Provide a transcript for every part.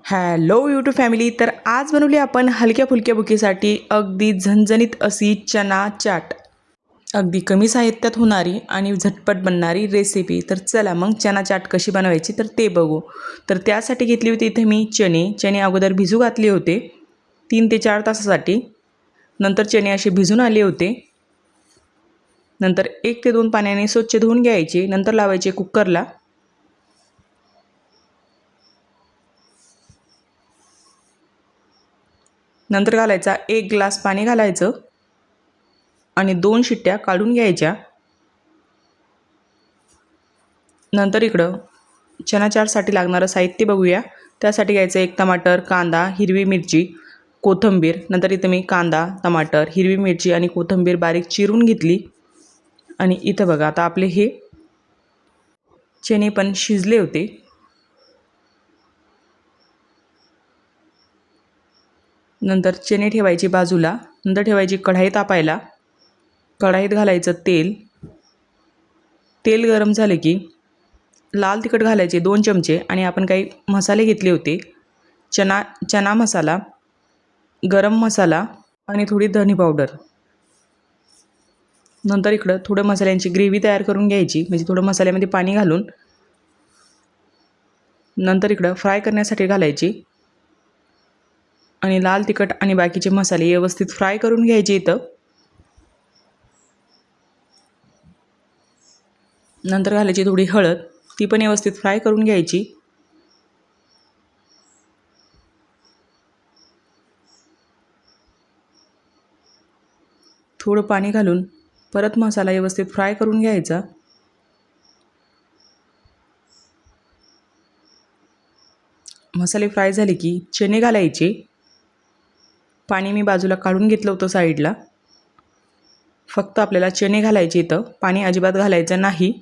Hello YouTube family. तर आज बनवली आपण हलक्या फुलक्या भुकेसाठी अगदी झणझणीत अशी चना चाट. अगदी कमी साहित्यात होणारी आणि झटपट बनणारी रेसिपी. तर चला मग चना चाट कशी बनवायची तर ते बघू. तर त्यासाठी घेतली होती इथे मी चणे अगोदर भिजू घातले होते 3 ते 4 तासासाठी. नंतर चणे असे भिजून आले होते. नंतर 1 ते 2 पाण्याने स्वच्छ धुवून घ्यायचे. नंतर लावायचे कुकरला. नंतर घालायचा 1 ग्लास पाणी घालायचं आणि 2 शिट्ट्या काढून घ्यायच्या. नंतर इकडं चना चाटसाठी लागणारं साहित्य बघूया. त्यासाठी घ्यायचं 1 टमाटर, कांदा, हिरवी मिरची, कोथिंबीर. नंतर इथं मी कांदा, टमाटर, हिरवी मिरची आणि कोथिंबीर बारीक चिरून घेतली. आणि इथं बघा आता आपले हे चणे पण शिजले होते. नंतर चणे ठेवायचे बाजूला. नंतर ठेवायची कढाई तापायला. कढाईत घालायचं तेल. तेल गरम झाले की लाल तिखट घालायचे 2 चमचे आणि आपण काही मसाले घेतले होते. चना मसाला, गरम मसाला आणि थोडी धनी पावडर. नंतर इकडं थोडं मसाल्यांची ग्रेव्ही तयार करून घ्यायची, म्हणजे थोडं मसाल्यामध्ये पाणी घालून. नंतर इकडं फ्राय करण्यासाठी घालायची आणि लाल तिखट आणि बाकीचे मसाले व्यवस्थित फ्राय करून घ्यायचे इथं. नंतर घालायची थोडी हळद, ती पण व्यवस्थित फ्राय करून घ्यायची. थोडं पाणी घालून परत मसाला व्यवस्थित फ्राय करून घ्यायचा. मसाले फ्राय झाले की चणे घालायचे. पाणी मी बाजूला काढून घेतलं होतं साईडला. फक्त आपल्याला चणे घालायचे इथं, पाणी अजिबात घालायचं नाही.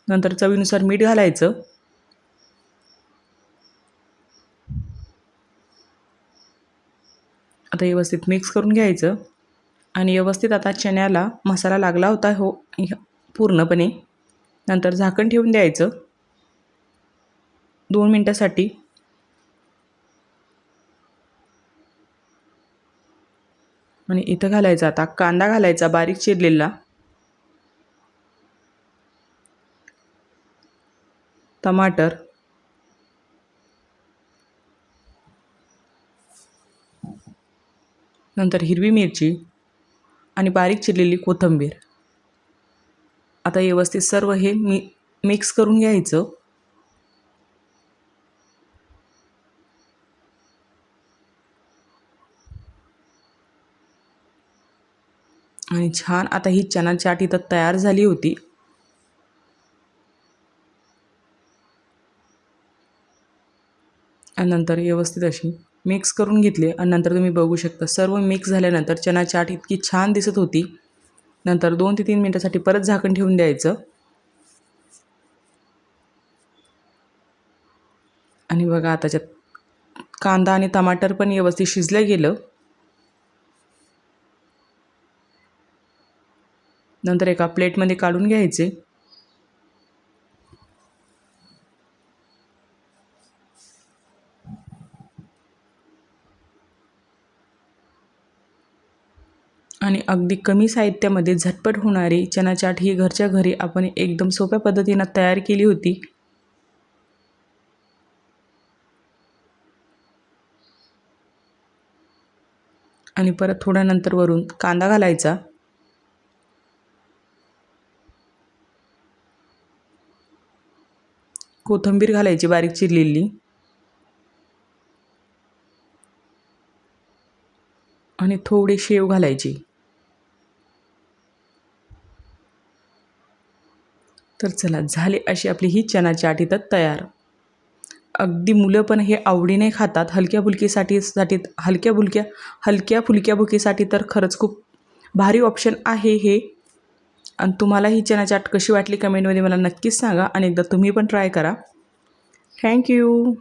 नंतर चवीनुसार मीठ घालायचं. आता व्यवस्थित मिक्स करून घ्यायचं आणि व्यवस्थित आता चण्याला मसाला लागला होता पूर्णपणे. नंतर झाकण ठेवून द्यायचं 2 मिनिटासाठी. आणि इथं घालायचा आता कांदा घालायचा बारीक चिरलेला, टमाटर, नंतर हिरवी मिरची आणि बारीक चिरलेली कोथिंबीर. आता व्यवस्थित सर्व हे मिक्स करून घ्यायचं. आणि छान आता ही चना चाट इथं तयार झाली होती. आणि नंतर व्यवस्थित अशी मिक्स करून घेतले. आणि नंतर तुम्ही बघू शकता सर्व मिक्स झाल्यानंतर चना चाट इतकी छान दिसत होती. नंतर 2 ते 3 मिनिटासाठी परत झाकण ठेवून द्यायचं. आणि बघा आता त्याच्यात कांदा आणि टमाटर पण व्यवस्थित शिजलं गेलं. नंतर एका प्लेटमध्ये काढून घ्यायचे. आणि अगदी कमी साहित्यामध्ये झटपट होणारी चना चाट ही घरच्या घरी आपण एकदम सोप्या पद्धतीनं तयार केली होती. आणि परत थोड्या नंतर वरून कांदा घालायचा. कोथिंबीर घालायची बारीक चिरलेली. आणि थोडी शेव घालायची. तर चला झाली अशी आपली ही चना चाट इथं तयार. अगदी मुलं पण हे आवडीने खातात. हलक्या फुलक्या भुकेसाठी तर खरंच खूप भारी ऑप्शन आहे हे. आणि तुम्हाला ही चना चाट कशी वाटली कमेंटमध्ये मला नक्कीच सांगा आणि एकदा तुम्ही पण ट्राय करा. थँक्यू.